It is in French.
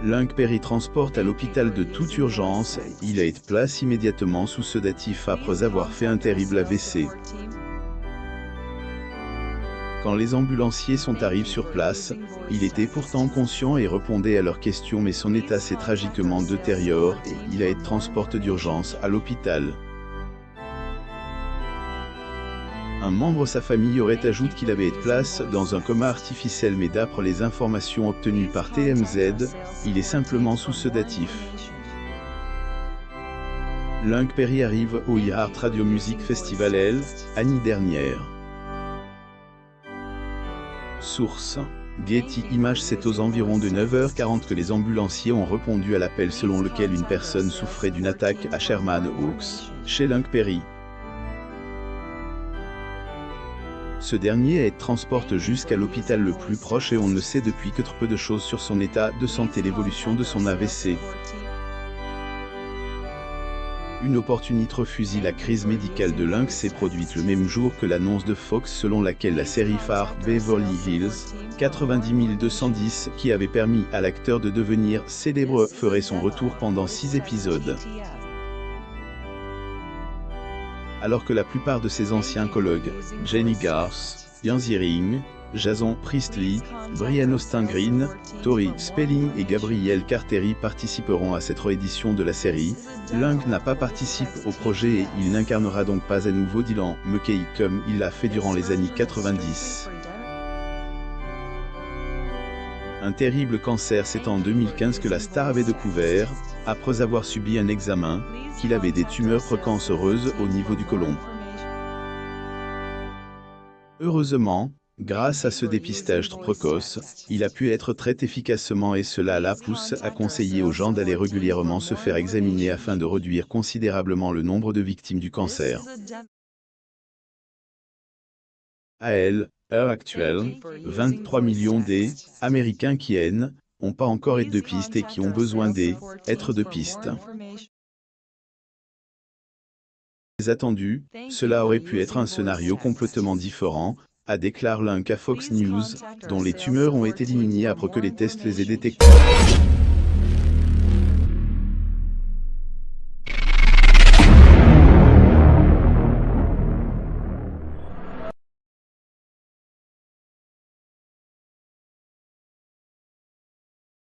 Lunk Perry transporte à l'hôpital de toute urgence, il a été placé immédiatement sous sédatif après avoir fait un terrible AVC. Quand les ambulanciers sont arrivés sur place, il était pourtant conscient et répondait à leurs questions, mais son état s'est tragiquement détérioré et il a été transporté d'urgence à l'hôpital. Un membre de sa famille aurait ajouté qu'il avait été placé dans un coma artificiel, mais d'après les informations obtenues par TMZ, il est simplement sous sédatif. Lunk Perry arrive au iHeart Radio Music Festival l'année dernière. Source: Getty Images. C'est aux environs de 9h40 que les ambulanciers ont répondu à l'appel selon lequel une personne souffrait d'une attaque à Sherman Oaks, chez Lunk Perry. Ce dernier a été transporté jusqu'à l'hôpital le plus proche et on ne sait depuis que trop peu de choses sur son état de santé et l'évolution de son AVC. Une opportunité refusée. La crise médicale de Lunk s'est produite le même jour que l'annonce de Fox selon laquelle la série phare Beverly Hills 90210, qui avait permis à l'acteur de devenir célèbre, ferait son retour pendant 6 épisodes. Alors que la plupart de ses anciens collègues, Jenny Garth, Ian Ziering, Jason Priestley, Brian Austin Green, Tori Spelling et Gabriel Carteri participeront à cette réédition de la série, Lunk n'a pas participé au projet et il n'incarnera donc pas à nouveau Dylan McKay comme il l'a fait durant les années 90. Un terrible cancer. C'est en 2015 que la star avait découvert, après avoir subi un examen, qu'il avait des tumeurs précancéreuses au niveau du côlon. Heureusement, grâce à ce dépistage précoce, il a pu être traité efficacement et cela la pousse à conseiller aux gens d'aller régulièrement se faire examiner afin de réduire considérablement le nombre de victimes du cancer. À l'heure actuelle, 23 millions d'Américains qui n'ont pas encore été de piste et qui ont besoin d'être de piste. Attendu, cela aurait pu être un scénario complètement différent, a déclaré Lunk à Fox News, dont les tumeurs ont été éliminées après que les tests les aient détectées.